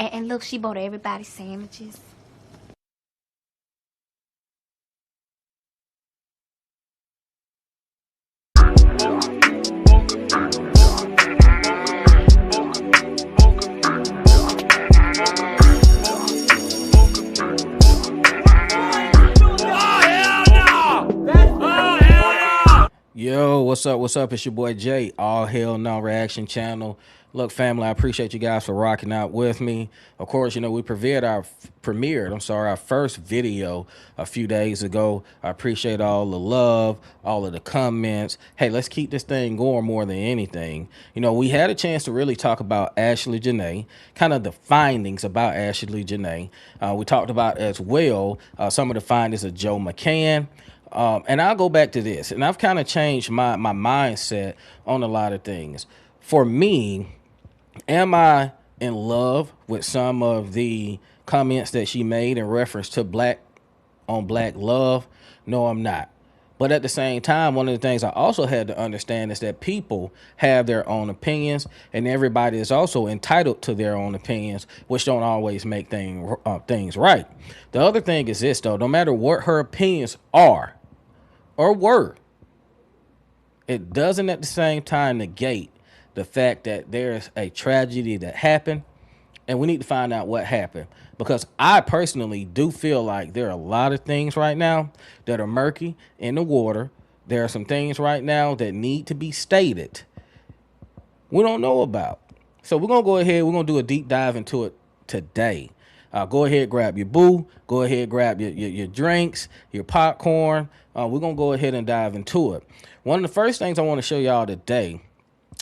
And look, she bought everybody sandwiches. Yo, what's up? What's up? It's your boy Jay, All Hell No Reaction Channel. Look, family, I appreciate you guys for rocking out with me. Of course, you know, we premiered our first video a few days ago. I appreciate all the love, all of the comments. Hey, let's keep this thing going more than anything. You know, we had a chance to really talk about Ashley Janae, kind of the findings about Ashley Janae. We talked about as well some of the findings of Joe McCann. And I'll go back to this, and I've kind of changed my mindset on a lot of things. For me, am I in love with some of the comments that she made in reference to black on black love? No, I'm not. But at the same time, one of the things I also had to understand is that people have their own opinions, and everybody is also entitled to their own opinions, which don't always make things right. The other thing is this, though: no matter what her opinions are or were, it doesn't at the same time negate the fact that there's a tragedy that happened, and we need to find out what happened. Because I personally do feel like there are a lot of things right now that are murky in the water. There are some things right now that need to be stated we don't know about. So we're going to go ahead, we're going to do a deep dive into it today. Go ahead, grab your boo. Go ahead, grab your drinks, your popcorn. We're going to go ahead and dive into it. One of the first things I want to show y'all today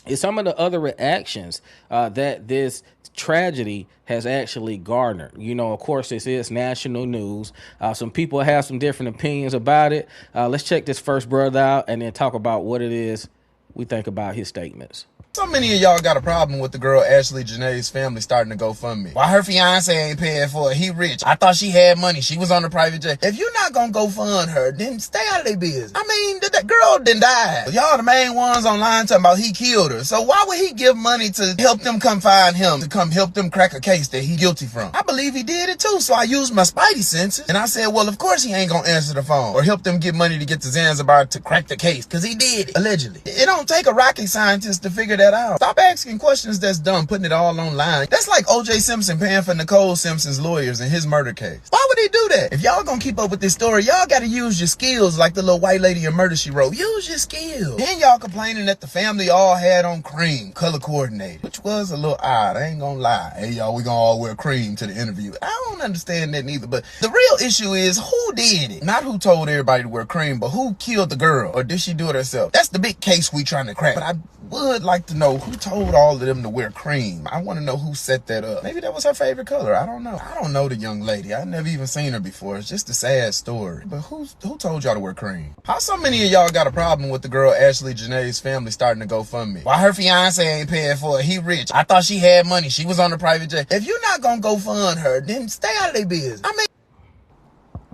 is some of the other reactions that this tragedy has actually garnered. You know, of course, this is national news. Some people have some different opinions about it. Let's check this first brother out and then talk about what it is we think about his statements. So many of y'all got a problem with the girl Ashley Janae's family starting to GoFundMe. Why her fiance ain't paying for it? He rich. I thought she had money. She was on a private jet. If you're not gonna go fund her, then stay out of their business. I mean, that girl done died. Y'all the main ones online talking about he killed her. So why would he give money to help them come find him, to come help them crack a case that he guilty from? I believe he did it too, so I used my spidey senses. And I said, well, of course he ain't gonna answer the phone or help them get money to get to Zanzibar to crack the case, because he did it, allegedly. It don't take a rocket scientist to figure that out. Stop asking questions that's dumb, putting it all online. That's like O.J. Simpson paying for Nicole Simpson's lawyers in his murder case. Why would he do that? If y'all gonna keep up with this story, y'all gotta use your skills like the little white lady in Murder, She Wrote. Use your skills. Then y'all complaining that the family all had on cream, color coordinated, which was a little odd. I ain't gonna lie. Hey, y'all, we gonna all wear cream to the interview. I don't understand that neither, but the real issue is who did it? Not who told everybody to wear cream, but who killed the girl, or did she do it herself? That's the big case we trying to crack. But I would like to know who told all of them to wear cream. I want to know who set that up. Maybe that was her favorite color. I don't know. I don't know the young lady. I've never even seen her before. It's just a sad story. But who told y'all to wear cream? How so many of y'all got a problem with the girl Ashley Janae's family starting to GoFundMe? Why her fiance ain't paying for it? He rich. I thought she had money. She was on a private jet. If you're not gonna go fund her, then stay out of their business. I mean,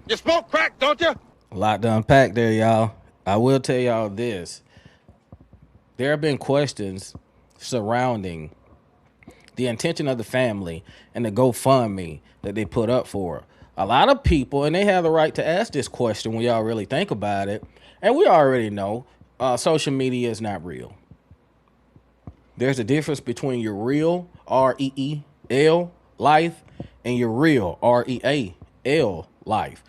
you smoke crack, don't you? A lot to unpack there, y'all. I will tell y'all this. There have been questions surrounding the intention of the family and the GoFundMe that they put up for. A lot of people, and they have the right to ask this question when y'all really think about it, and we already know social media is not real. There's a difference between your real, R-E-E-L, life, and your real, R-E-A-L, life.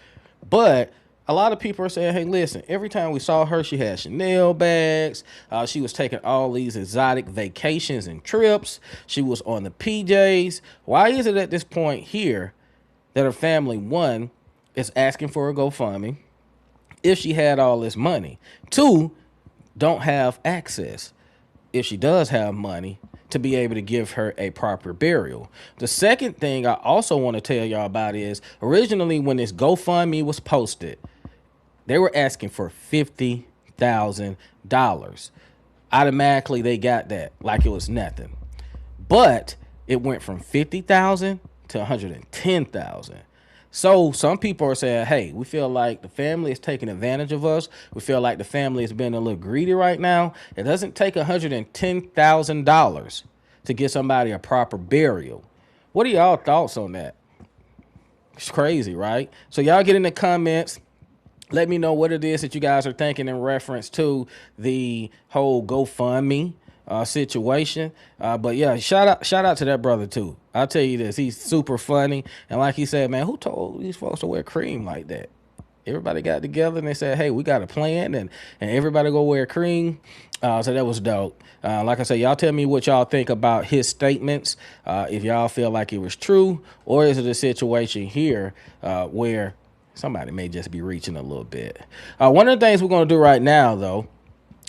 But a lot of people are saying, hey, listen, every time we saw her, she had Chanel bags. She was taking all these exotic vacations and trips. She was on the PJs. Why is it at this point here that her family, one, is asking for a GoFundMe if she had all this money? Two, don't have access, if she does have money, to be able to give her a proper burial. The second thing I also want to tell y'all about is originally when this GoFundMe was posted, they were asking for $50,000. Automatically, they got that like it was nothing. But it went from $50,000 to $110,000. So some people are saying, hey, we feel like the family is taking advantage of us. We feel like the family is being a little greedy right now. It doesn't take $110,000 to get somebody a proper burial. What are y'all thoughts on that? It's crazy, right? So y'all get in the comments. Let me know what it is that you guys are thinking in reference to the whole GoFundMe situation. But yeah, shout out to that brother too. I'll tell you this, he's super funny. And like he said, man, who told these folks to wear cream like that? Everybody got together and they said, hey, we got a plan, and everybody go wear cream. So that was dope. Like I said, y'all tell me what y'all think about his statements. If y'all feel like it was true, or is it a situation here where somebody may just be reaching a little bit. One of the things we're going to do right now, though,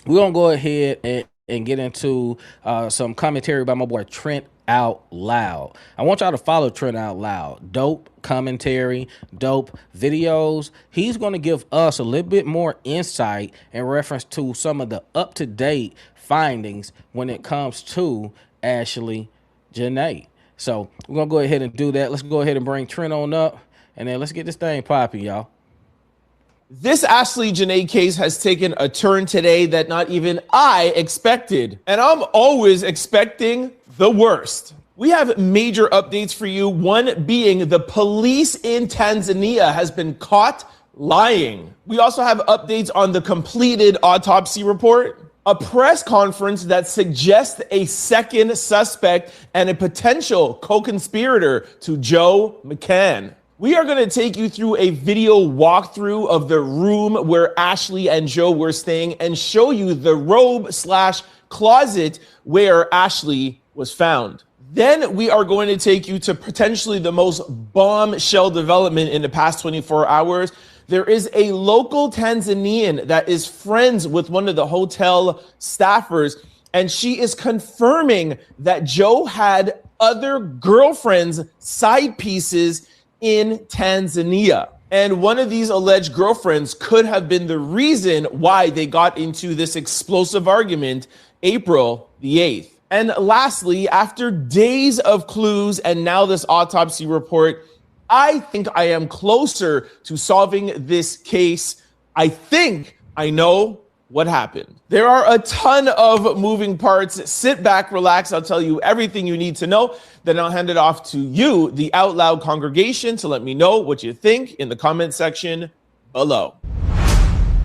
we're going to go ahead and get into some commentary by my boy Trent Out Loud. I want y'all to follow Trent Out Loud. Dope commentary, dope videos. He's going to give us a little bit more insight in reference to some of the up-to-date findings when it comes to Ashley Janae. So we're going to go ahead and do that. Let's go ahead and bring Trent on up, and then let's get this thing popping, y'all. This Ashley Janae case has taken a turn today that not even I expected. And I'm always expecting the worst. We have major updates for you. One being the police in Tanzania has been caught lying. We also have updates on the completed autopsy report, a press conference that suggests a second suspect and a potential co-conspirator to Joe McCann. We are going to take you through a video walkthrough of the room where Ashley and Joe were staying and show you the robe/closet where Ashley was found. Then we are going to take you to potentially the most bombshell development in the past 24 hours. There is a local Tanzanian that is friends with one of the hotel staffers, and she is confirming that Joe had other girlfriends, side pieces, in Tanzania. And one of these alleged girlfriends could have been the reason why they got into this explosive argument April the 8th. And lastly, after days of clues and now this autopsy report, I think I am closer to solving this case. I think I know what happened. There are a ton of moving parts. Sit back, relax. I'll tell you everything you need to know. Then I'll hand it off to you, the Out Loud congregation, to let me know what you think in the comment section below.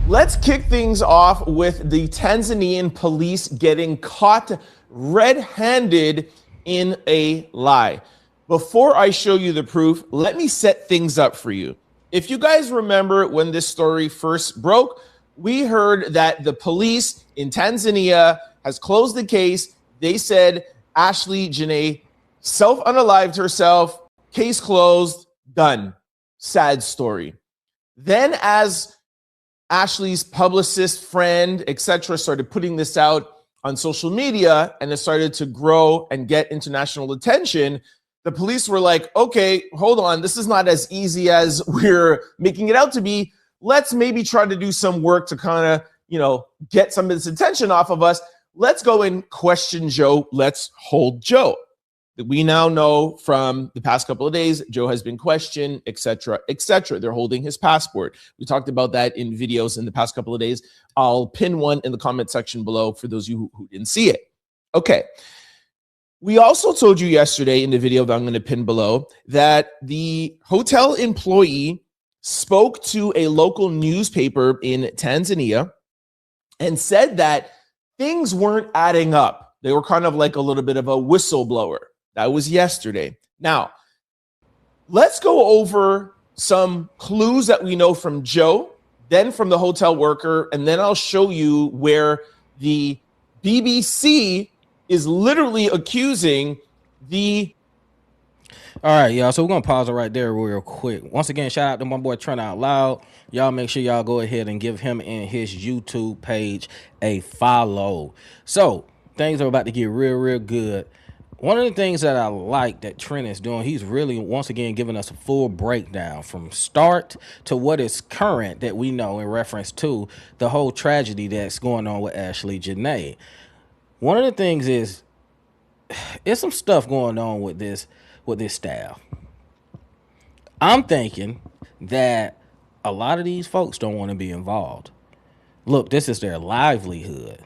Let's kick things off with the Tanzanian police getting caught red-handed in a lie. Before I show you the proof, let me set things up for you. If you guys remember when this story first broke, we heard that the police in Tanzania has closed the case. They said Ashley Janae self-unalived herself, case closed, done. Sad story. Then as Ashley's publicist, friend, etc., started putting this out on social media and it started to grow and get international attention, the police were like, okay, hold on, this is not as easy as we're making it out to be. Let's maybe try to do some work to kind of, get some of this attention off of us. Let's go and question Joe. Let's hold Joe. We now know from the past couple of days, Joe has been questioned, etc., etc. They're holding his passport. We talked about that in videos in the past couple of days. I'll pin one in the comment section below for those of you who didn't see it. Okay. We also told you yesterday in the video that I'm going to pin below that the hotel employee spoke to a local newspaper in Tanzania and said that things weren't adding up. They were kind of like a little bit of a whistleblower. That was yesterday. Now, let's go over some clues that we know from Joe, then from the hotel worker, and then I'll show you where the BBC is literally accusing the... All right, y'all. So we're going to pause it right there real quick. Once again, shout out to my boy Trent Out Loud. Y'all make sure y'all go ahead and give him and his YouTube page a follow. So things are about to get real good. One of the things that I like that Trent is doing, he's really, once again, giving us a full breakdown from start to what is current that we know in reference to the whole tragedy that's going on with Ashley Janae. One of the things is, there's some stuff going on with this staff. I'm thinking that a lot of these folks don't want to be involved. Look, this is their livelihood.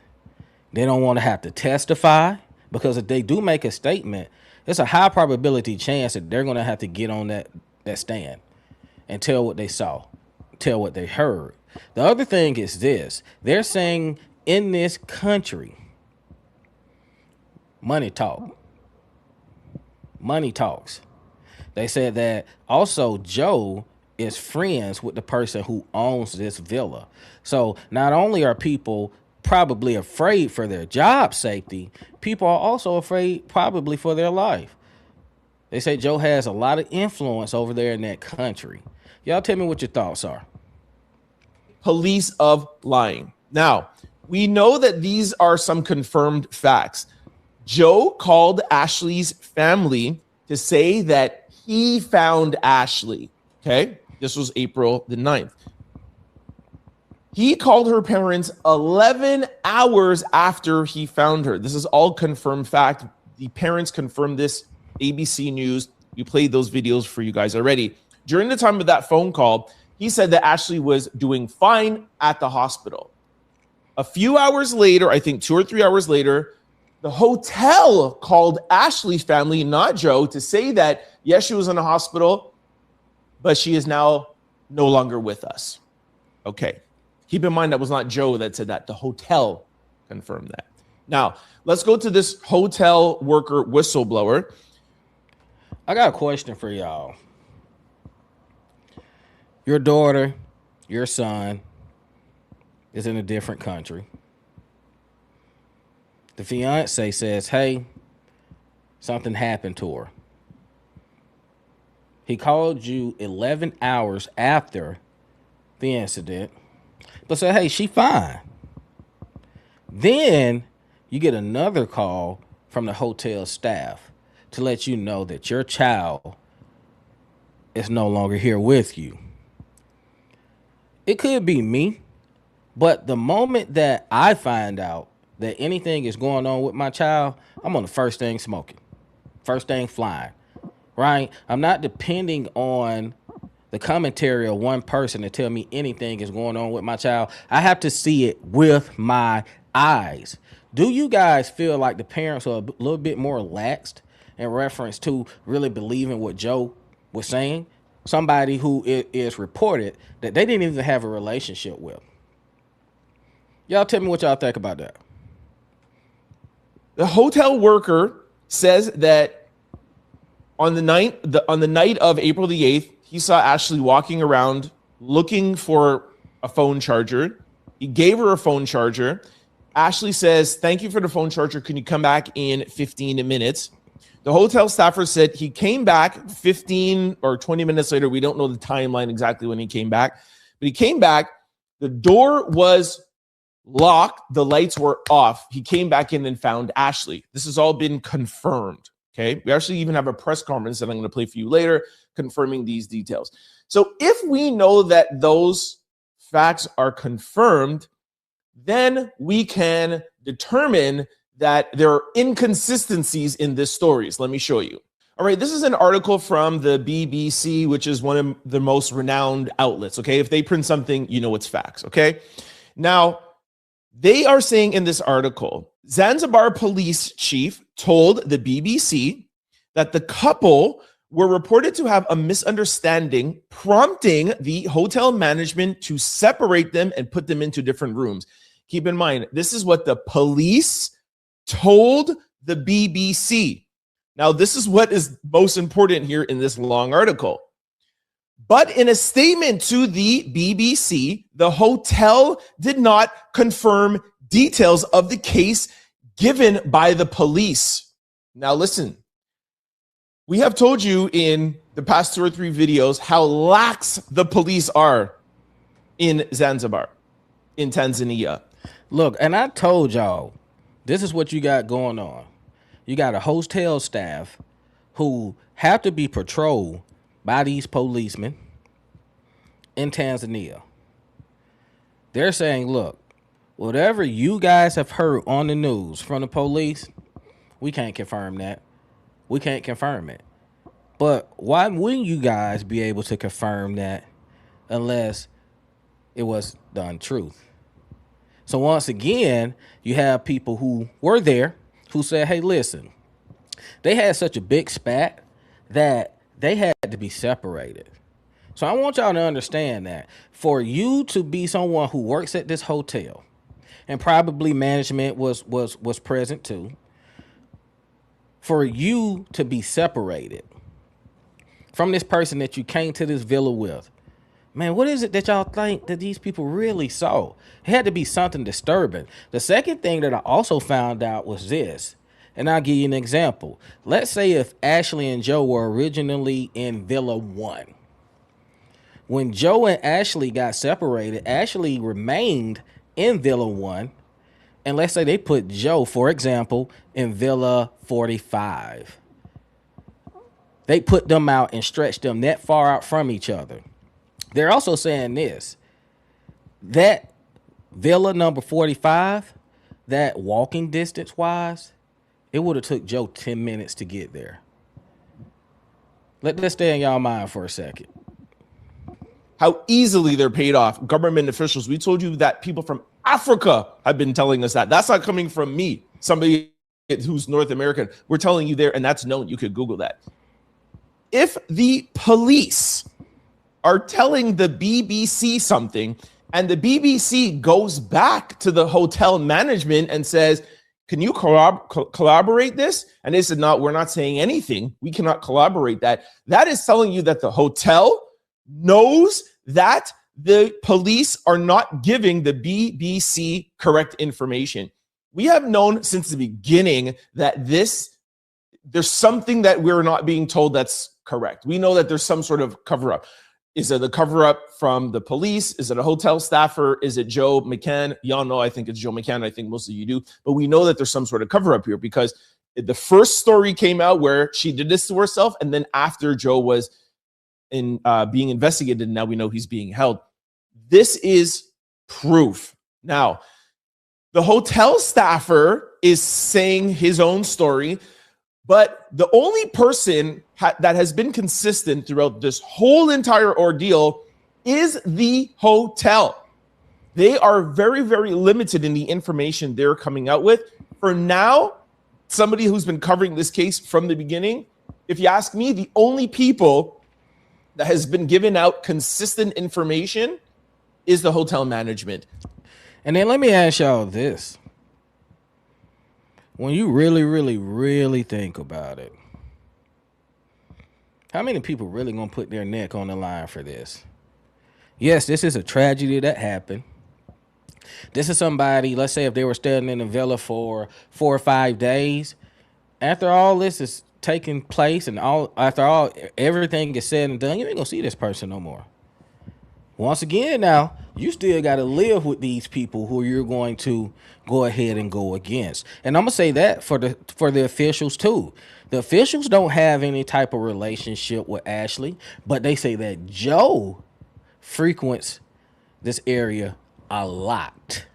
They don't want to have to testify, because if they do make a statement, It's a high probability chance that they're going to have to get on that stand and tell what they saw, tell what they heard. The other thing is this. They're saying in this country, money talk. Money talks. They said that also Joe is friends with the person who owns this villa. So not only are people probably afraid for their job safety, people are also afraid probably for their life. They say Joe has a lot of influence over there in that country. Y'all tell me what your thoughts are. Police of lying. Now, we know that these are some confirmed facts. Joe called Ashley's family to say that he found Ashley. Okay, this was April the 9th. He called her parents 11 hours after he found her. This is all confirmed fact. The parents confirmed this. ABC News. We played those videos for you guys already. During the time of that phone call, he said that Ashley was doing fine at the hospital. A few hours later, I think 2 or 3 hours later, the hotel called Ashley's family, not Joe, to say that, yes, she was in the hospital, but she is now no longer with us. Okay. Keep in mind that was not Joe that said that. The hotel confirmed that. Now, let's go to this hotel worker whistleblower. I got a question for y'all. Your daughter, your son is in a different country. The fiance says, hey, something happened to her. He called you 11 hours after the incident, but said, hey, she fine. Then you get another call from the hotel staff to let you know that your child is no longer here with you. It could be me, but the moment that I find out that anything is going on with my child, I'm on the first thing smoking, first thing flying, right? I'm not depending on the commentary of one person to tell me anything is going on with my child. I have to see it with my eyes. Do you guys feel like the parents are a little bit more laxed in reference to really believing what Joe was saying? Somebody who is reported that they didn't even have a relationship with. Y'all tell me what y'all think about that. The hotel worker says that on the night of April the 8th, he saw Ashley walking around looking for a phone charger. He gave her a phone charger. Ashley says, thank you for the phone charger. Can you come back in 15 minutes? The hotel staffer said he came back 15 or 20 minutes later. We don't know the timeline exactly when he came back, but he came back. The door was locked. The lights were off. He came back in and found Ashley. This has all been confirmed. Okay. We actually even have a press conference that I'm going to play for you later confirming these details. So if we know that those facts are confirmed, then we can determine that there are inconsistencies in this stories. Let me show you. All right, this is an article from the BBC, which is one of the most renowned outlets, okay? If they print something, you know it's facts, okay? Now, they are saying in this article, Zanzibar police chief told the BBC that the couple were reported to have a misunderstanding, prompting the hotel management to separate them and put them into different rooms. Keep in mind, this is what the police told the BBC. Now, this is what is most important here in this long article. But in a statement to the BBC, the hotel did not confirm details of the case given by the police. Now, listen, we have told you in the past 2 or 3 videos how lax the police are in Zanzibar, in Tanzania. Look, and I told y'all, this is what you got going on. You got a hotel staff who have to be patrolled by these policemen in Tanzania. They're saying, look, whatever you guys have heard on the news from the police, we can't confirm that. We can't confirm it. But why wouldn't you guys be able to confirm that unless it was the untruth? So once again, you have people who were there who said, hey, listen, They had such a big spat that they had to be separated. So I want y'all to understand that for you to be someone who works at this hotel, and probably management was present too, for you to be separated from this person that you came to this villa with, man, what is it that y'all think that these people really saw? It had to be something disturbing. The second thing that I also found out was this, and I'll give you an example. Let's say if Ashley and Joe were originally in Villa 1. When Joe and Ashley got separated, Ashley remained in Villa 1. And let's say they put Joe, for example, in Villa 45. They put them out and stretched them that far out from each other. They're also saying this, that Villa number 45, that walking distance wise, it would have took Joe 10 minutes to get there. Let that stay in y'all mind for a second. How easily they're paid off. Government officials, we told you that people from Africa have been telling us that. That's not coming from me, somebody who's North American. We're telling you there, and that's known. You could Google that. If the police are telling the BBC something, and the BBC goes back to the hotel management and says, can you collaborate this? And they said, no, we're not saying anything. We cannot collaborate that. That is telling you that the hotel knows that the police are not giving the BBC correct information. We have known since the beginning that there's something that we're not being told that's correct. We know that there's some sort of cover-up. Is it a cover-up from the police? Is it a hotel staffer? Is it Joe McCann? Y'all know I think it's Joe McCann. I think most of you do. But we know that there's some sort of cover-up here because the first story came out where she did this to herself, and then after Joe was being investigated, now we know he's being held. This is proof. Now, the hotel staffer is saying his own story, but the only person that has been consistent throughout this whole entire ordeal is the hotel. They are very, very limited in the information they're coming out with. For now, somebody who's been covering this case from the beginning, if you ask me, the only people that has been given out consistent information is the hotel management. And then let me ask y'all this. When you really, really, really think about it, how many people really gonna put their neck on the line for this? Yes, this is a tragedy that happened. This is somebody, let's say if they were staying in a villa for 4 or 5 days, after all this is taking place and everything is said and done, you ain't gonna see this person no more. Once again, now you still got to live with these people who you're going to go ahead and go against. And I'm gonna say that for the officials too. The officials don't have any type of relationship with Ashley, but they say that Joe frequents this area a lot,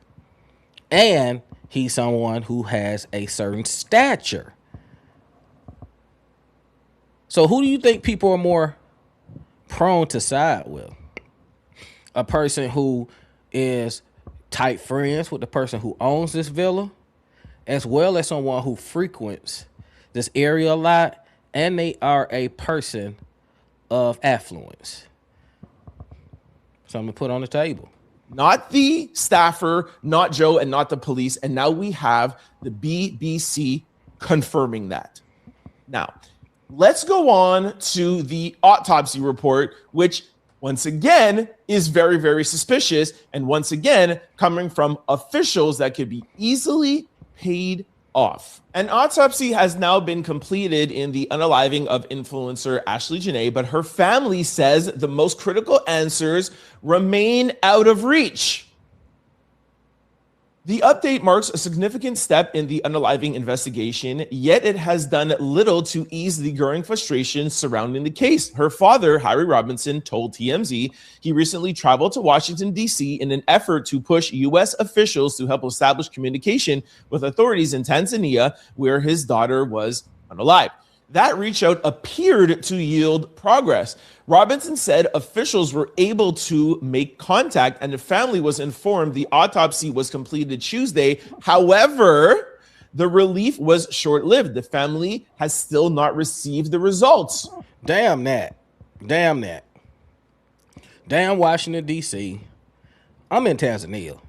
and he's someone who has a certain stature. So who do you think people are more prone to side with? A person who is tight friends with the person who owns this villa, as well as someone who frequents this area a lot, and they are a person of affluence. Something to put on the table. Not the staffer, not Joe, and not the police. And now we have the BBC confirming that. Now, let's go on to the autopsy report, which once again is very, very suspicious. And once again, coming from officials that could be easily paid off. An autopsy has now been completed in the unaliving of influencer Ashley Janae, but her family says the most critical answers remain out of reach. The update marks a significant step in the unaliving investigation, yet it has done little to ease the growing frustration surrounding the case. Her father, Harry Robinson, told TMZ he recently traveled to Washington, D.C. in an effort to push U.S. officials to help establish communication with authorities in Tanzania, where his daughter was unalived. That reach out appeared to yield progress. Robinson said officials were able to make contact and the family was informed the autopsy was completed Tuesday. However, the relief was short-lived. The family has still not received the results. Damn that. Damn that. Damn Washington, D.C. I'm in Tanzania.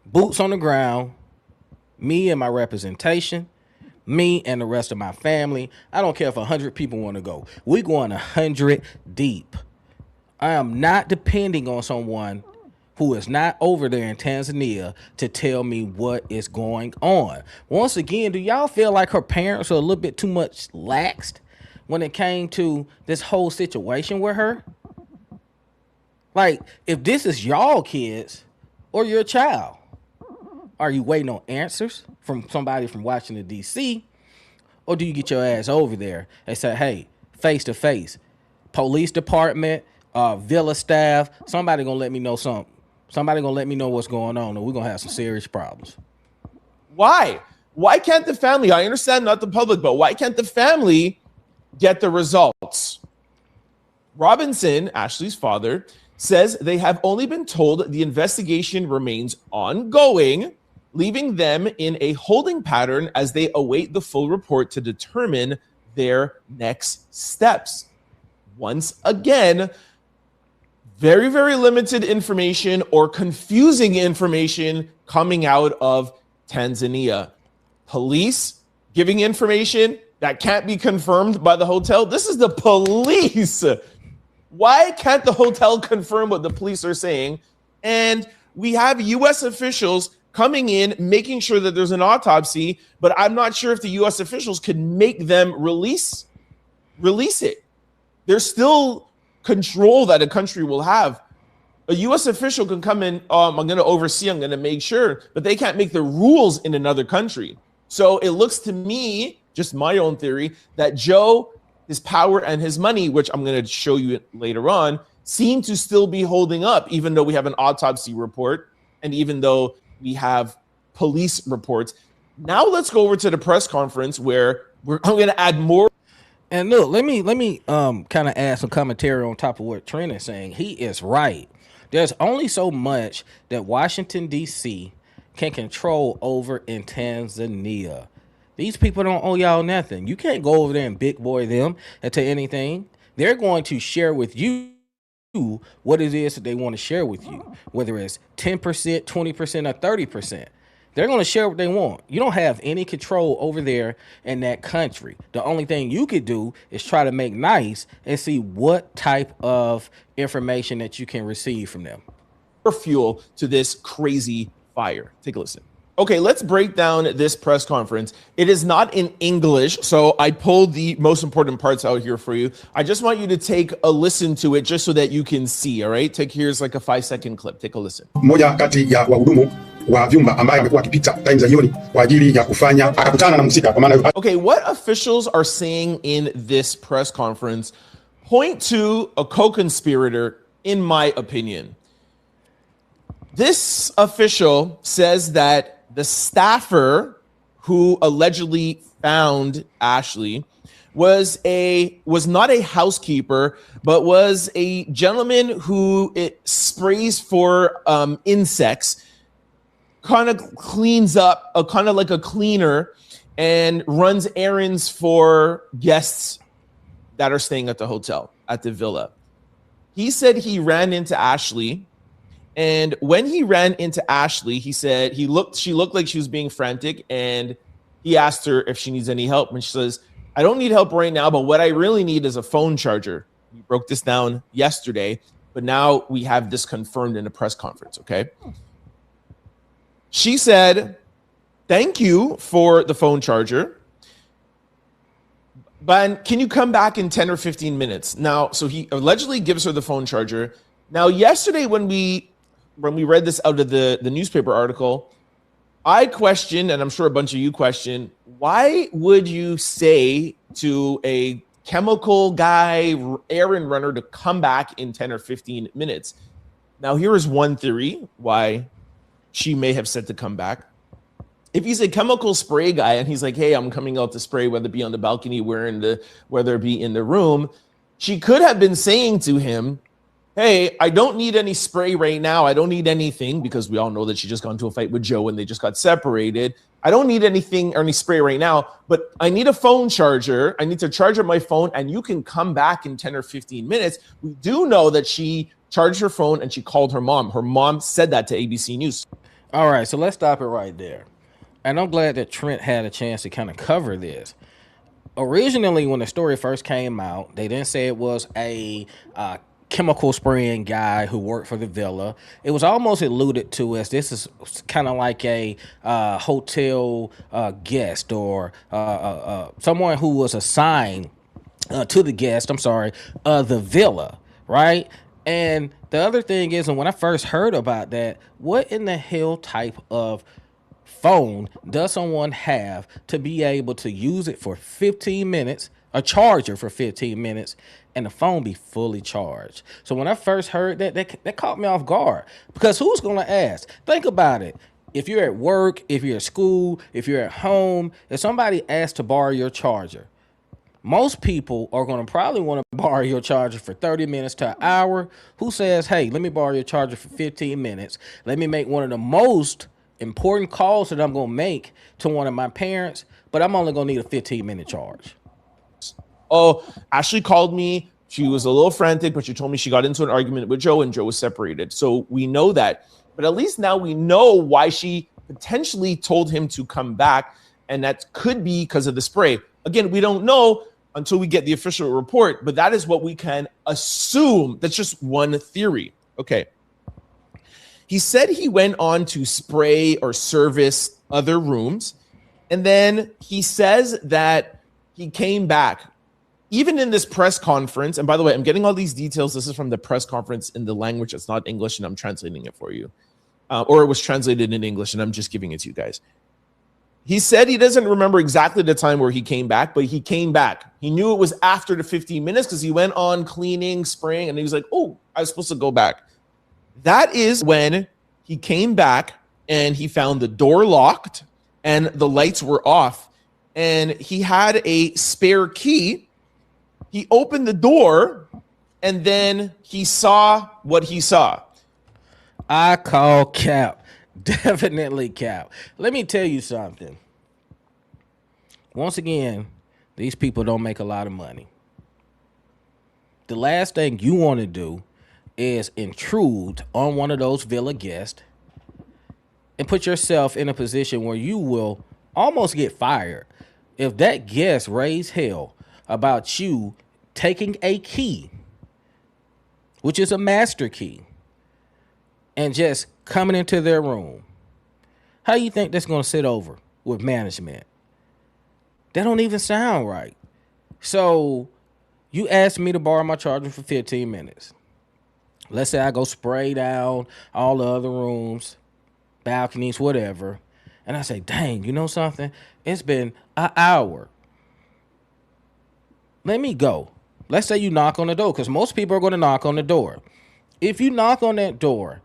Boots on the ground. Me and my representation. Me and the rest of my family. I don't care if 100 people want to go. We're going 100 deep. I am not depending on someone who is not over there in Tanzania to tell me what is going on. Once again, do y'all feel like her parents are a little bit too much laxed when it came to this whole situation with her? Like, if this is y'all kids or your child, are you waiting on answers from somebody from Washington, D.C., or do you get your ass over there and say, hey, face to face, police department, villa staff, somebody gonna let me know something. Somebody gonna let me know what's going on, or we're gonna have some serious problems. Why? Why can't the family, I understand not the public, but why can't the family get the results? Robinson, Ashley's father, says they have only been told the investigation remains ongoing, leaving them in a holding pattern as they await the full report to determine their next steps. Once again, very, very limited information or confusing information coming out of Tanzania. Police giving information that can't be confirmed by the hotel. This is the police. Why can't the hotel confirm what the police are saying? And we have U.S. officials coming in, making sure that there's an autopsy, but I'm not sure if the U.S. officials can make them release it. There's still control that a country will have. A U.S. official can come in, I'm going to oversee, I'm going to make sure, but they can't make the rules in another country. So it looks to me, just my own theory, that Joe, his power and his money, which I'm going to show you later on, seem to still be holding up, even though we have an autopsy report and even though we have police reports. Now let's go over to the press conference where I'm going to add more. And look, let me kind of add some commentary on top of what Trent is saying. He is right. There's only so much that Washington, D.C. can control over in Tanzania. These people don't owe y'all nothing. You can't go over there and big boy them into anything. They're going to share with you what it is that they want to share with you, whether it's 10%, 20%, or 30%. They're going to share what they want. You don't have any control over there in that country. The only thing you could do is try to make nice and see what type of information that you can receive from them. Fuel to this crazy fire. Take a listen. Okay, let's break down this press conference. It is not in English, so I pulled the most important parts out here for you. I just want you to take a listen to it just so that you can see, all right? Here's like a 5-second clip. Take a listen. Mmoja kati ya wahudumu wa vyumba ambaye amekuwa akipita time za jioni kwa ajili ya kufanya akakutana na msika kwa maana. Okay, what officials are saying in this press conference point to a co-conspirator, in my opinion. This official says that the staffer who allegedly found Ashley was not a housekeeper, but was a gentleman who sprays for insects, kind of cleans up, kind of like a cleaner, and runs errands for guests that are staying at the hotel, at the villa. He said he ran into Ashley. And when he ran into Ashley, he said she looked like she was being frantic, and he asked her if she needs any help. And she says, I don't need help right now, but what I really need is a phone charger. We broke this down yesterday, but now we have this confirmed in a press conference, okay? She said, thank you for the phone charger, but can you come back in 10 or 15 minutes? Now, so he allegedly gives her the phone charger. Now, yesterday when we read this out of the newspaper article, I questioned, and I'm sure a bunch of you questioned, why would you say to a chemical guy, errand runner, to come back in 10 or 15 minutes? Now, here is one theory why she may have said to come back. If he's a chemical spray guy and he's like, hey, I'm coming out to spray, whether it be on the balcony, whether it be in the room, she could have been saying to him, hey, I don't need any spray right now. I don't need anything, because we all know that she just got into a fight with Joe and they just got separated. I don't need anything or any spray right now, but I need a phone charger. I need to charge up my phone, and you can come back in 10 or 15 minutes. We do know that she charged her phone and she called her mom. Her mom said that to ABC News. All right, so let's stop it right there. And I'm glad that Trent had a chance to kind of cover this. Originally, when the story first came out, they didn't say it was a chemical spraying guy who worked for the villa. It was almost alluded to as this is kind of like a hotel guest or someone who was assigned to the guest, the villa, right? And the other thing is, and when I first heard about that, what in the hell type of phone does someone have to be able to use it for 15 minutes, a charger for 15 minutes, and the phone be fully charged? So when I first heard that caught me off guard, because who's going to ask? Think about it. If you're at work, if you're at school, if you're at home, if somebody asks to borrow your charger, most people are going to probably want to borrow your charger for 30 minutes to an hour. Who says, hey, let me borrow your charger for 15 minutes. Let me make one of the most important calls that I'm going to make to one of my parents, but I'm only going to need a 15-minute charge. Oh, Ashley called me. She was a little frantic, but she told me she got into an argument with Joe and Joe was separated. So we know that. But at least now we know why she potentially told him to come back, and that could be because of the spray. Again, we don't know until we get the official report, but that is what we can assume. That's just one theory. Okay. He said he went on to spray or service other rooms, and then he says that he came back. Even in this press conference, and by the way, I'm getting all these details. This is from the press conference in the language that's not English, and I'm translating it for you. Or it was translated in English, and I'm just giving it to you guys. He said he doesn't remember exactly the time where he came back, but he came back. He knew it was after the 15 minutes because he went on cleaning, spraying, and he was like, oh, I was supposed to go back. That is when he came back and he found the door locked and the lights were off. And he had a spare key. He opened the door and then he saw what he saw. I call cap. Definitely cap. Let me tell you something. Once again, these people don't make a lot of money. The last thing you want to do is intrude on one of those villa guests and put yourself in a position where you will almost get fired. If that guest raised hell about you taking a key, which is a master key, and just coming into their room, how you think that's going to sit over with management? That don't even sound right. So you asked me to borrow my charger for 15 minutes. Let's say I go spray down all the other rooms, balconies, whatever, and I say, dang, you know something? It's been an hour. Let me go. Let's say you knock on the door, because most people are going to knock on the door. If you knock on that door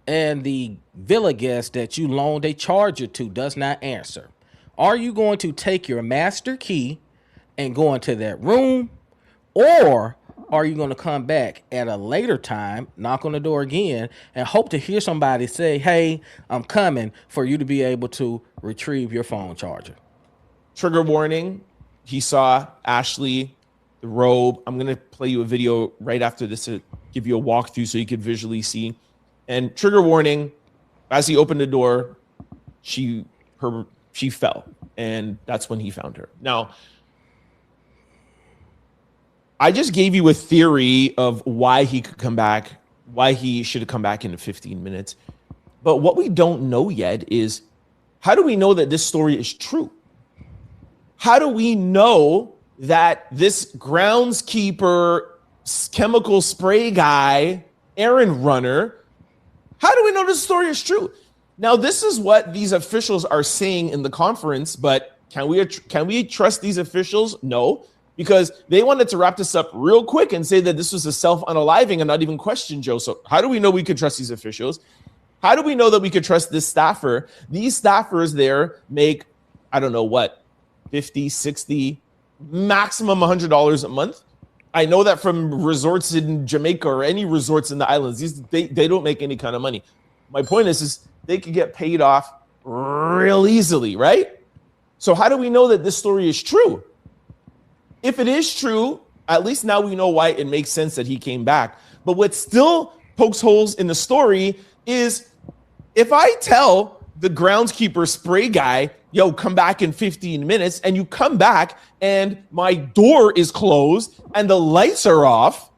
and the villa guest that you loaned a charger to does not answer, are you going to take your master key and go into that room, or are you going to come back at a later time, knock on the door again, and hope to hear somebody say, hey, I'm coming, for you to be able to retrieve your phone charger? Trigger warning. He saw Ashley, the robe. I'm going to play you a video right after this to give you a walkthrough so you can visually see. And trigger warning, as he opened the door, she fell. And that's when he found her. Now, I just gave you a theory of why he could come back, why he should have come back in 15 minutes. But what we don't know yet is, how do we know that this story is true? How do we know that this groundskeeper, chemical spray guy, errand runner, how do we know this story is true? Now, this is what these officials are saying in the conference, but can we trust these officials? No, because they wanted to wrap this up real quick and say that this was a self-unaliving and not even question Joe. So how do we know we could trust these officials? How do we know that we could trust this staffer? These staffers there make, I don't know what, 50, 60, maximum $100 a month. I know that from resorts in Jamaica or any resorts in the islands, they don't make any kind of money. My point is they could get paid off real easily, right? So how do we know that this story is true? If it is true, at least now we know why it makes sense that he came back. But what still pokes holes in the story is if I tell the groundskeeper spray guy, yo, come back in 15 minutes, and you come back and my door is closed and the lights are off,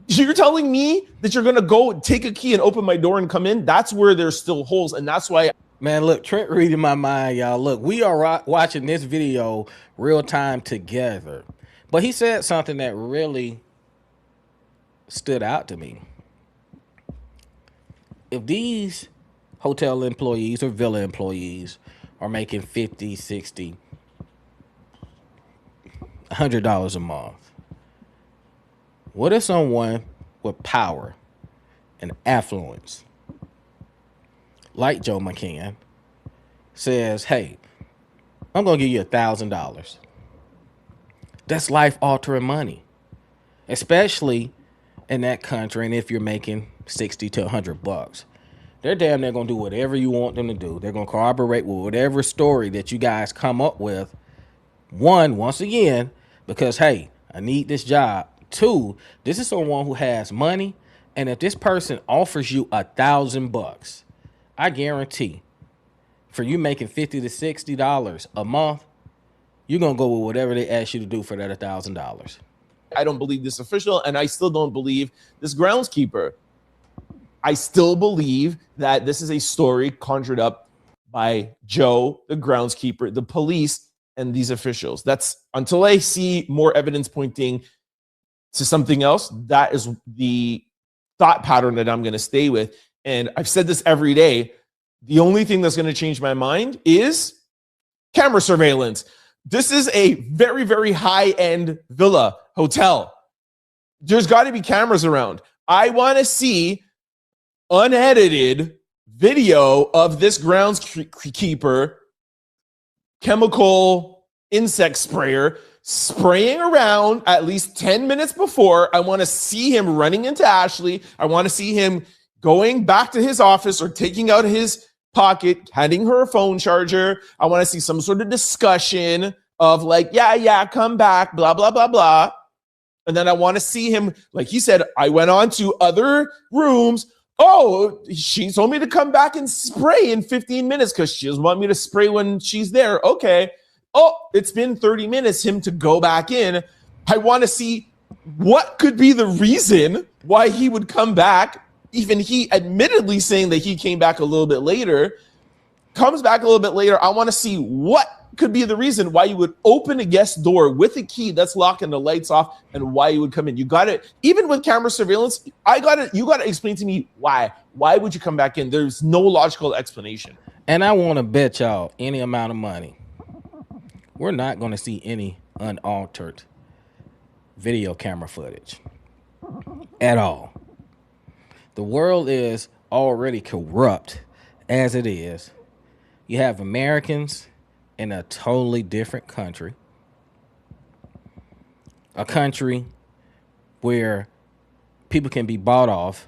you're telling me that you're going to go take a key and open my door and come in? That's where there's still holes. And that's why. Man, look, Trent reading my mind, y'all. Look, we are watching this video real time together. But he said something that really stood out to me. If these hotel employees or villa employees are making $50, $60, $100 a month, what if someone with power and affluence, like Joe McCann, says, hey, I'm going to give you $1,000. That's life-altering money, especially in that country. And if you're making 60 to 100 bucks, they're damn near going to do whatever you want them to do. They're going to corroborate with whatever story that you guys come up with. One, once again, because, hey, I need this job. Two, this is someone who has money. And if this person offers you $1,000, I guarantee for you making $50 to $60 a month, you're going to go with whatever they ask you to do for that $1,000. I don't believe this official, and I still don't believe this groundskeeper. I still believe that this is a story conjured up by Joe, the groundskeeper, the police, and these officials. That's until I see more evidence pointing to something else. That is the thought pattern that I'm going to stay with. And I've said this every day. The only thing that's going to change my mind is camera surveillance. This is a very, very high-end villa hotel. There's got to be cameras around. I want to see unedited video of this groundskeeper chemical insect sprayer spraying around at least 10 minutes before. I want to see him running into Ashley. I want to see him going back to his office or taking out his pocket, handing her a phone charger. I want to see some sort of discussion of like, yeah, come back, blah, blah, blah, blah. And then I want to see him, like he said, I went on to other rooms. Oh, she told me to come back and spray in 15 minutes because she doesn't want me to spray when she's there. Okay. Oh, it's been 30 minutes, him to go back in. I want to see what could be the reason why he would come back. Even he admittedly saying that he came back a little bit later, comes back a little bit later. I want to see what could be the reason why you would open a guest door with a key that's locked and the lights off, and why you would come in. You got it. Even with camera surveillance, you got to explain to me why. Why would you come back in? There's no logical explanation. And I want to bet y'all any amount of money, we're not going to see any unaltered video camera footage at all. The world is already corrupt as it is. You have Americans in a totally different country. A country where people can be bought off,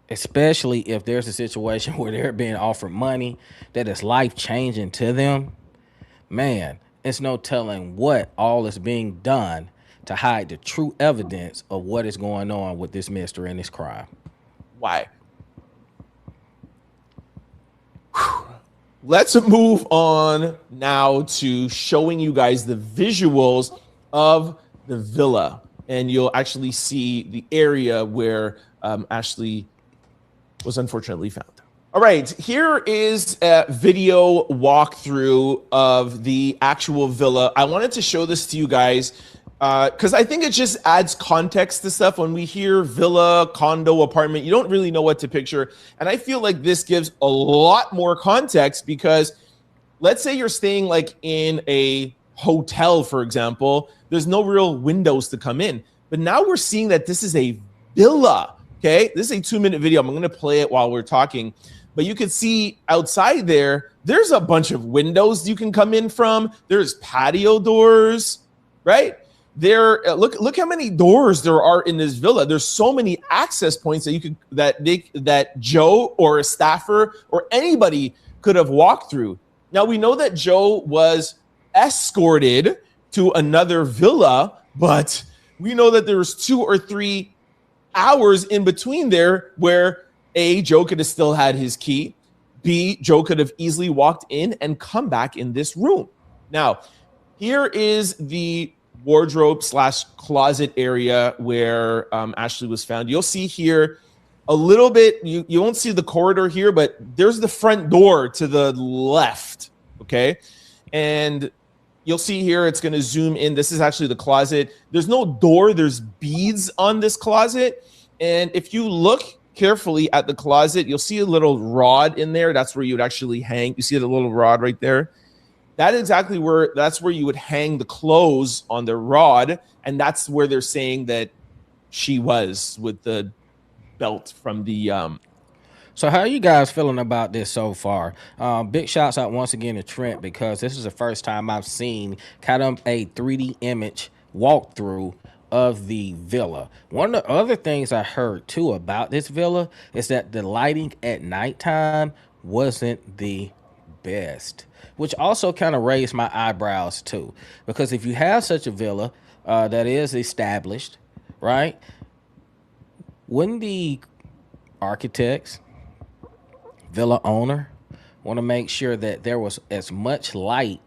especially if there's a situation where they're being offered money that is life-changing to them. Man, it's no telling what all is being done to hide the true evidence of what is going on with this mystery and this crime. Why? Let's move on now to showing you guys the visuals of the villa. And you'll actually see the area where Ashley was unfortunately found. All right, here is a video walkthrough of the actual villa. I wanted to show this to you guys because I think it just adds context to stuff. When we hear villa, condo, apartment, you don't really know what to picture. And I feel like this gives a lot more context because let's say you're staying like in a hotel, for example, there's no real windows to come in. But now we're seeing that this is a villa, okay? This is a 2-minute video. I'm going to play it while we're talking. But you can see outside there's a bunch of windows you can come in from. There's patio doors, right? Look how many doors there are in this villa. There's so many access points that Joe or a staffer or anybody could have walked through. Now we know that Joe was escorted to another villa, but we know that there was 2 or 3 hours in between there where A, Joe could have still had his key. B, Joe could have easily walked in and come back in this room. Now, here is the wardrobe / closet area where Ashley was found. You'll see here a little bit, you won't see the corridor here, but there's the front door to the left, okay? And you'll see here, it's going to zoom in. This is actually the closet. There's no door. There's beads on this closet. And if you look carefully at the closet, you'll see a little rod in there. That's where you would actually hang. You see the little rod right there? That's where you would hang the clothes on the rod. And that's where they're saying that she was with the belt from the So how are you guys feeling about this so far? Big shouts out once again to Trent, because this is the first time I've seen kind of a 3D image walkthrough of the villa. One of the other things I heard too about this villa is that the lighting at nighttime wasn't the best, which also kind of raised my eyebrows too. Because if you have such a villa that is established, right, wouldn't the architects, villa owner, want to make sure that there was as much light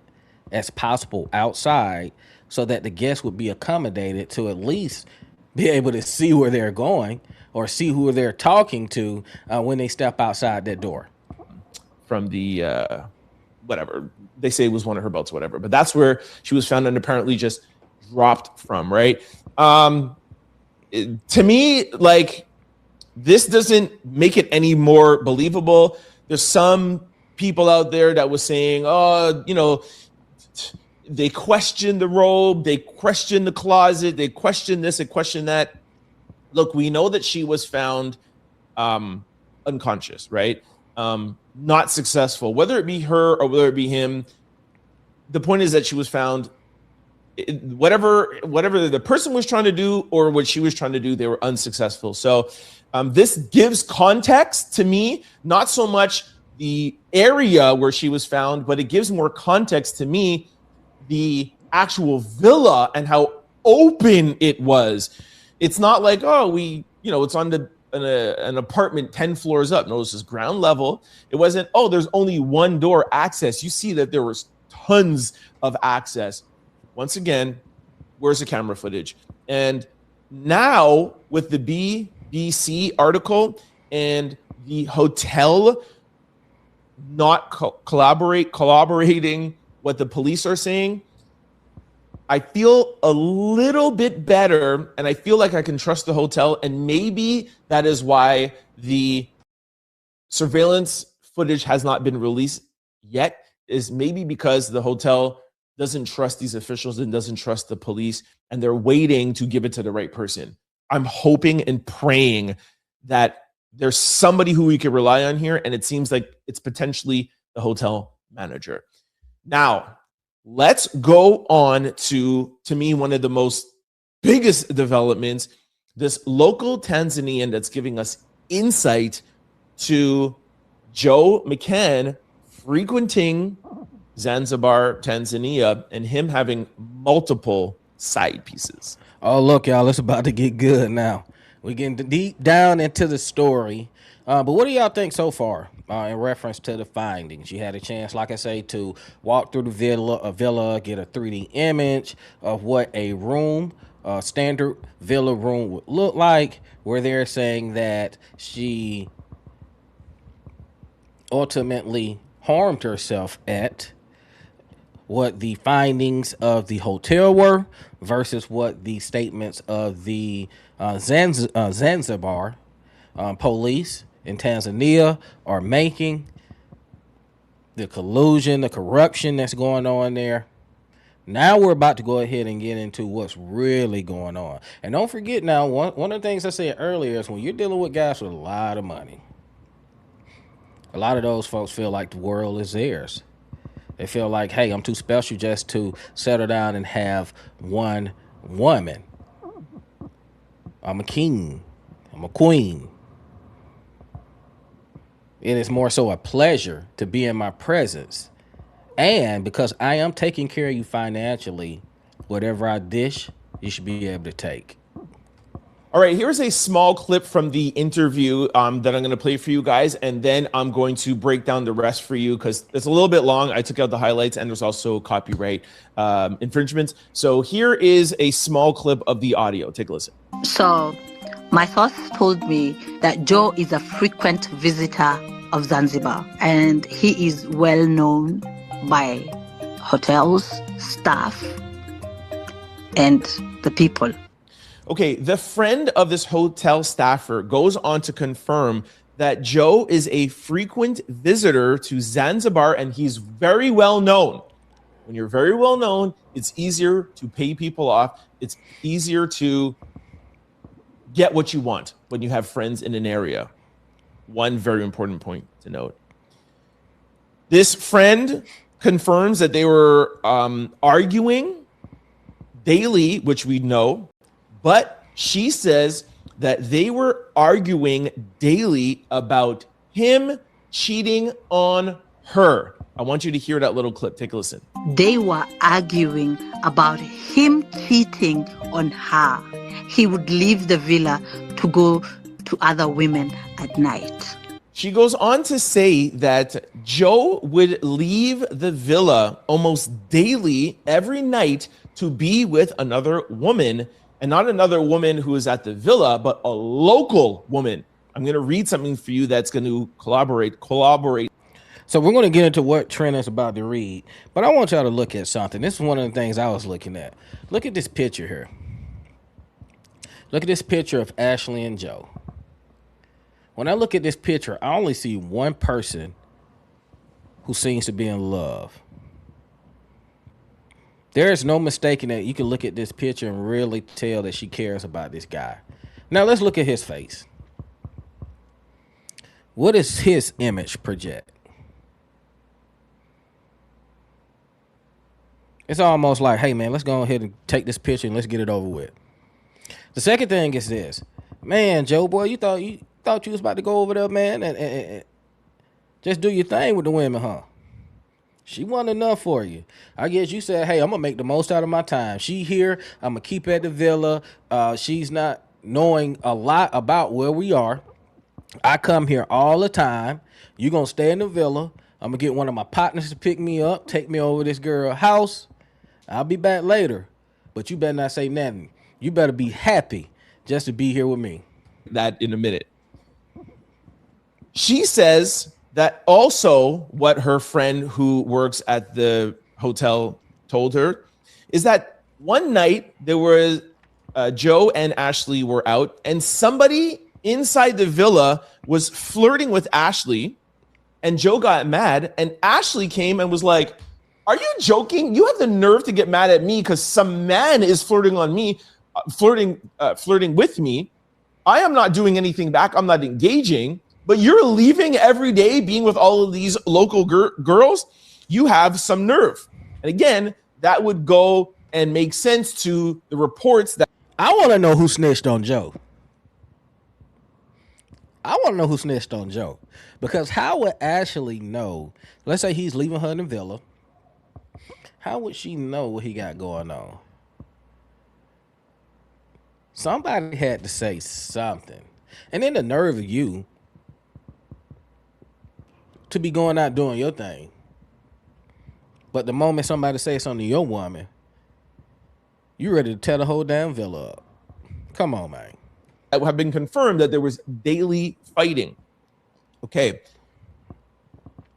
as possible outside so that the guests would be accommodated to at least be able to see where they're going or see who they're talking to when they step outside that door? From the whatever they say was one of her belts, whatever, but that's where she was found and apparently just dropped from, right? To me, like, this doesn't make it any more believable. There's some people out there that was saying, oh, you know, they question the robe, they question the closet, they question this, they question that. Look, we know that she was found unconscious, right? Not successful, whether it be her or whether it be him. The point is that she was found, whatever the person was trying to do or what she was trying to do, they were unsuccessful. So this gives context to me, not so much the area where she was found, but it gives more context to me, the actual villa and how open it was. It's not like, oh, it's on an apartment 10 floors up. No, this is ground level. It wasn't, oh, there's only one door access. You see that there was tons of access. Once again, where's the camera footage? And now with the BBC article and the hotel not collaborating what the police are saying, I feel a little bit better, and I feel like I can trust the hotel. And maybe that is why the surveillance footage has not been released yet, is maybe because the hotel doesn't trust these officials and doesn't trust the police, and they're waiting to give it to the right person. I'm hoping and praying that there's somebody who we can rely on here, and it seems like it's potentially the hotel manager. Now, let's go on to me, one of the most biggest developments, this local Tanzanian that's giving us insight to Joe McCann frequenting Zanzibar, Tanzania, and him having multiple side pieces. Oh, look, y'all, it's about to get good now. We're getting deep down into the story. But what do y'all think so far in reference to the findings? You had a chance, like I say, to walk through the villa, get a 3D image of what a room, standard villa room would look like, where they're saying that she ultimately harmed herself at, what the findings of the hotel were versus what the statements of the Zanzibar police in Tanzania are making, the collusion, the corruption that's going on there. Now we're about to go ahead and get into what's really going on. And don't forget now, one of the things I said earlier is when you're dealing with guys with a lot of money, a lot of those folks feel like the world is theirs. They feel like, hey, I'm too special just to settle down and have one woman. I'm a king. I'm a queen. It is more so a pleasure to be in my presence. And because I am taking care of you financially, whatever I dish, you should be able to take. All right, here's a small clip from the interview that I'm going to play for you guys, and then I'm going to break down the rest for you because it's a little bit long. I took out the highlights, and there's also copyright infringements. So here is a small clip of the audio. Take a listen. So my sources told me that Joe is a frequent visitor of Zanzibar, and he is well known by hotels, staff, and the people. Okay, the friend of this hotel staffer goes on to confirm that Joe is a frequent visitor to Zanzibar and he's very well known. When you're very well known, it's easier to pay people off. It's easier to get what you want when you have friends in an area. One very important point to note. This friend confirms that they were arguing daily, which we know. But she says that they were arguing daily about him cheating on her. I want you to hear that little clip. Take a listen. They were arguing about him cheating on her. He would leave the villa to go to other women at night. She goes on to say that Joe would leave the villa almost daily, every night, to be with another woman. And not another woman who is at the villa, but a local woman. I'm going to read something for you that's going to collaborate. So we're going to get into what Trent is about to read. But I want y'all to look at something. This is one of the things I was looking at. Look at this picture here. Look at this picture of Ashley and Joe. When I look at this picture, I only see one person who seems to be in love. There is no mistaking that you can look at this picture and really tell that she cares about this guy. Now let's look at his face. What does his image project? It's almost like, hey man, let's go ahead and take this picture and let's get it over with. The second thing is this. Man, Joe boy, you thought you was about to go over there, man, and just do your thing with the women, huh? She wasn't enough for you. I guess you said, hey, I'm going to make the most out of my time. She here. I'm going to keep her at the villa. She's not knowing a lot about where we are. I come here all the time. You're going to stay in the villa. I'm going to get one of my partners to pick me up, take me over to this girl's house. I'll be back later. But you better not say nothing. You better be happy just to be here with me. That in a minute. She says that also what her friend who works at the hotel told her is that one night there was Joe and Ashley were out and somebody inside the villa was flirting with Ashley and Joe got mad and Ashley came and was like, are you joking? You have the nerve to get mad at me because some man is flirting on me, flirting with me. I am not doing anything back. I'm not engaging. But you're leaving every day, being with all of these local girls. You have some nerve. And again, that would go and make sense to the reports that. I want to know who snitched on Joe. I want to know who snitched on Joe. Because how would Ashley know? Let's say he's leaving her in the villa. How would she know what he got going on? Somebody had to say something. And then the nerve of you to be going out doing your thing. But the moment somebody says something to your woman, you ready to tear the whole damn villa up. Come on, man. It have been confirmed that there was daily fighting. Okay.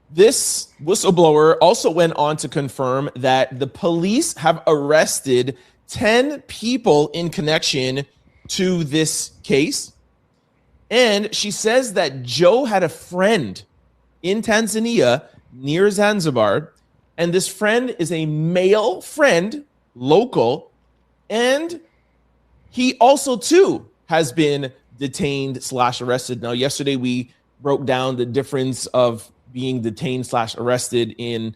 This whistleblower also went on to confirm that the police have arrested 10 people in connection to this case. And she says that Joe had a friend in Tanzania near Zanzibar, and this friend is a male friend, local, and he also too has been detained / arrested. Now, yesterday we broke down the difference of being detained / arrested in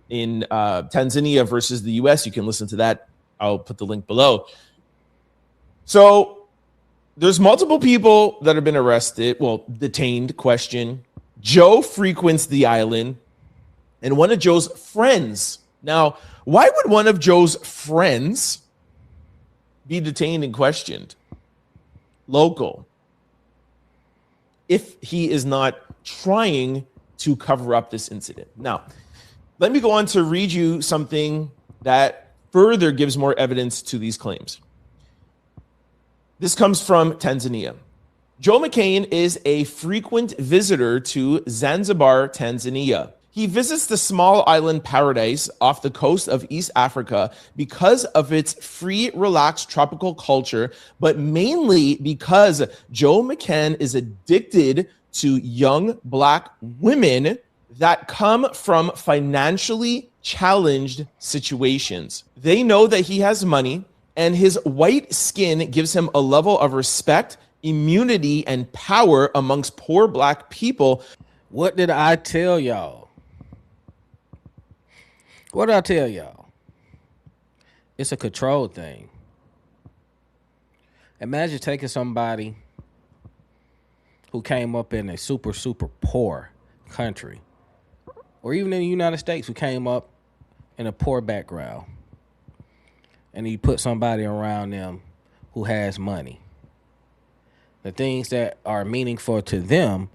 Tanzania versus the US. You can listen to that. I'll put the link below. So there's multiple people that have been arrested, detained, questioned. Joe frequents the island, and one of Joe's friends. Now, why would one of Joe's friends be detained and questioned? Local. If he is not trying to cover up this incident. Now, let me go on to read you something that further gives more evidence to these claims. This comes from Tanzania. Joe McCann is a frequent visitor to Zanzibar, Tanzania. He visits the small island paradise off the coast of East Africa because of its free, relaxed tropical culture, but mainly because Joe McCann is addicted to young Black women that come from financially challenged situations. They know that he has money, and his white skin gives him a level of respect, immunity, and power amongst poor Black people. What did I tell y'all? What did I tell y'all? It's a control thing. Imagine taking somebody who came up in a super, super poor country, or even in the United States, who came up in a poor background, and you put somebody around them who has money. The things that are meaningful to them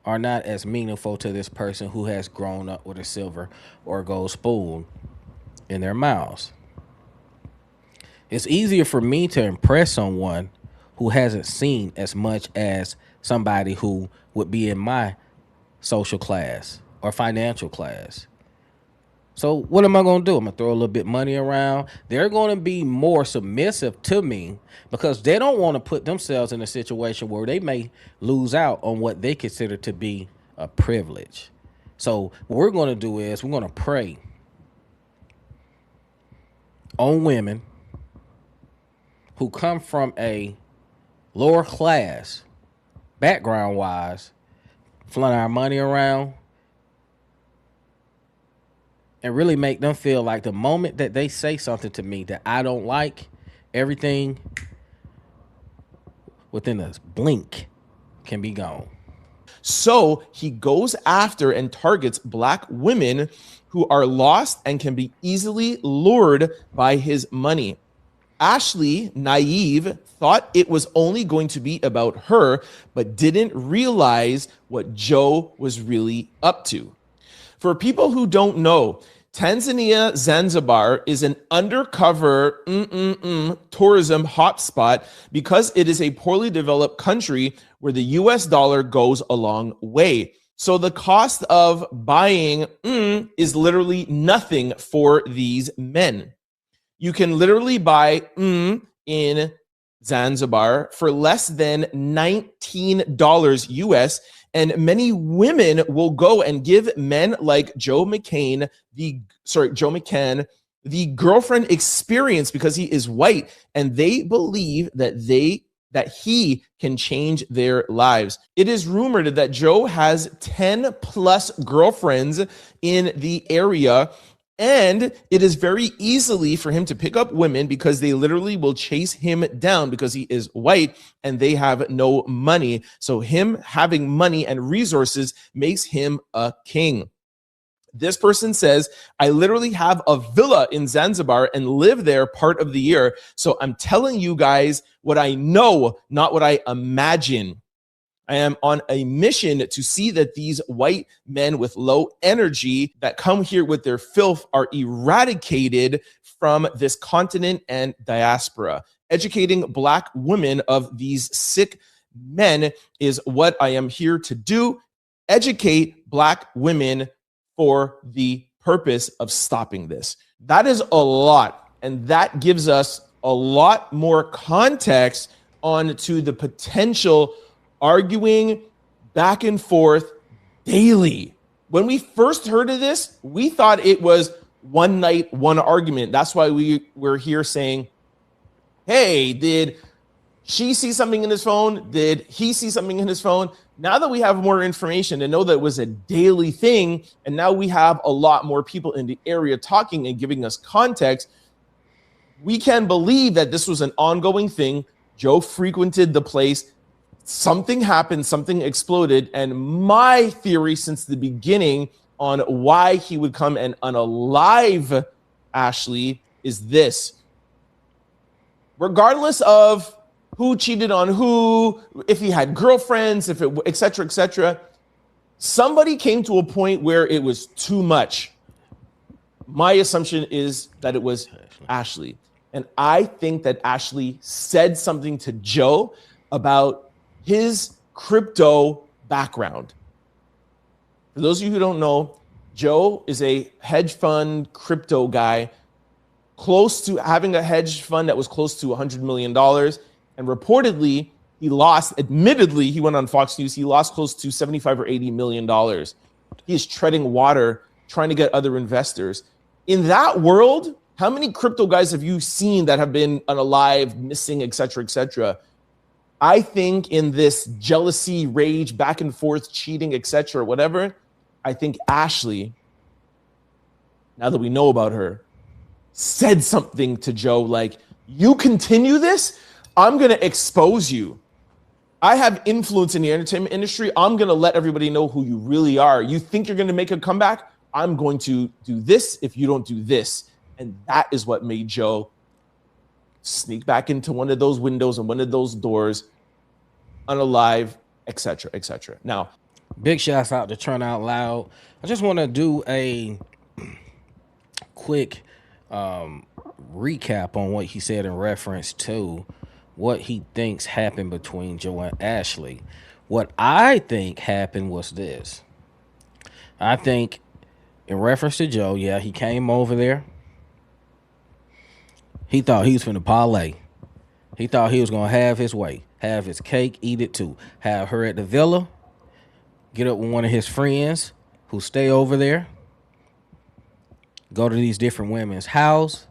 are not as meaningful to this person who has grown up with a silver or gold spoon in their mouths. It's easier for me to impress someone who hasn't seen as much as somebody who would be in my social class or financial class. So what am I going to do? I'm going to throw a little bit of money around. They're going to be more submissive to me because they don't want to put themselves in a situation where they may lose out on what they consider to be a privilege. So what we're going to do is we're going to prey on women who come from a lower class background wise, flaunt our money around, and really make them feel like the moment that they say something to me that I don't like, everything within a blink can be gone. So he goes after and targets Black women who are lost and can be easily lured by his money. Ashley, naive, thought it was only going to be about her, but didn't realize what Joe was really up to. For people who don't know, Tanzania Zanzibar is an undercover tourism hotspot because it is a poorly developed country where the US dollar goes a long way. So the cost of buying is literally nothing for these men. You can literally buy in Zanzibar for less than $19 US, and many women will go and give men like Joe McCann the girlfriend experience because he is white, and they believe that he can change their lives. It is rumored that Joe has 10 plus girlfriends in the area, and it is very easily for him to pick up women because they literally will chase him down because he is white and they have no money. So him having money and resources makes him a king. This person says, I literally have a villa in Zanzibar and live there part of the year. So I'm telling you guys what I know, not what I imagine. I am on a mission to see that these white men with low energy that come here with their filth are eradicated from this continent and diaspora. Educating Black women of these sick men is what I am here to do. Educate Black women for the purpose of stopping this. That is a lot, and that gives us a lot more context onto the potential arguing back and forth daily. When we first heard of this, we thought it was one night, one argument. That's why we were here saying, hey, did she see something in his phone? Did he see something in his phone? Now that we have more information and know that it was a daily thing, and now we have a lot more people in the area talking and giving us context, we can believe that this was an ongoing thing. Joe frequented the place. Something happened, something exploded. And my theory since the beginning on why he would come and unalive Ashley is this. Regardless of who cheated on who, if he had girlfriends, if it, et cetera, somebody came to a point where it was too much. My assumption is that it was Ashley. And I think that Ashley said something to Joe about his crypto background. For those of you who don't know, Joe is a hedge fund crypto guy, close to having a hedge fund that was close to $100 million. And reportedly, he lost, admittedly, he went on Fox News, he lost close to $75 or $80 million. He is treading water, trying to get other investors. In that world, how many crypto guys have you seen that have been unalive, missing, et cetera, I think in this jealousy, rage, back and forth, cheating, et cetera, whatever, I think Ashley, now that we know about her, said something to Joe like, you continue this, I'm going to expose you. I have influence in the entertainment industry. I'm going to let everybody know who you really are. You think you're going to make a comeback? I'm going to do this if you don't do this. And that is what made Joe sneak back into one of those windows and one of those doors, unalive, et cetera. Now, big shouts out to Turn Out Loud. I just want to do a quick recap on what he said in reference to what he thinks happened between Joe and Ashley. What I think happened was this. I think in reference to Joe, yeah, he came over there. He thought he was finna parlay. He thought he was gonna have his way, have his cake, eat it too. Have her at the villa, get up with one of his friends who stay over there, go to these different women's house,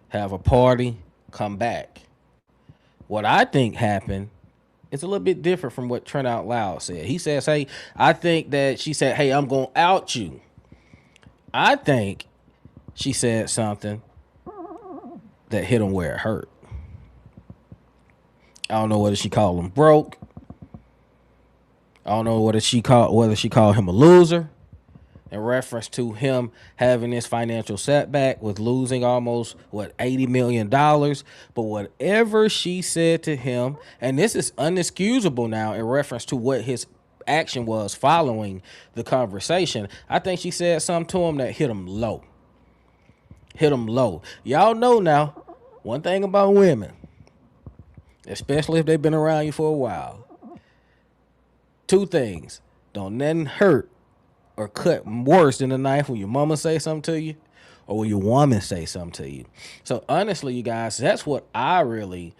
have a party, come back. What I think happened is a little bit different from what Trent Out Loud said. He says, hey, I think that she said, hey, I'm going to out you. I think she said something that hit him where it hurt. I don't know whether she called him broke. I don't know whether she called him a loser in reference to him having this financial setback with losing almost, $80 million. But whatever she said to him, and this is unexcusable now in reference to what his action was following the conversation, I think she said something to him that hit him low. Y'all know now, one thing about women, especially if they've been around you for a while, two things. Don't nothing hurt or cut worse than a knife when your mama say something to you or when your woman say something to you. So honestly, you guys, that's what I really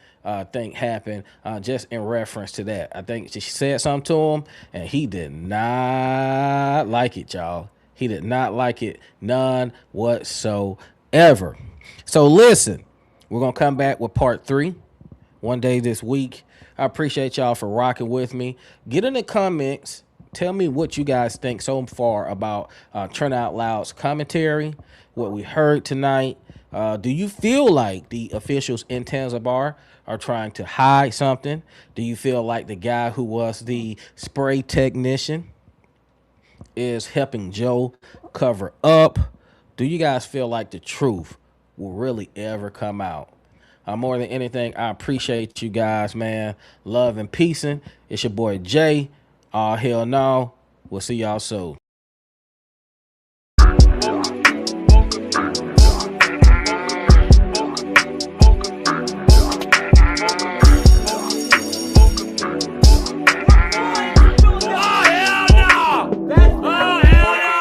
think happened just in reference to that. I think she said something to him and he did not like it, y'all. He did not like it, none whatsoever. So listen, we're going to come back with part 3 one day this week. I appreciate y'all for rocking with me. Get in the comments. Tell me what you guys think so far about Turn Out Loud's commentary, what we heard tonight. Do you feel like the officials in Tanzania are trying to hide something? Do you feel like the guy who was the spray technician is helping Joe cover up? Do you guys feel like the truth will really ever come out? More than anything, I appreciate you guys, man. Love and peace. It's your boy Jay. Hell no. We'll see y'all soon.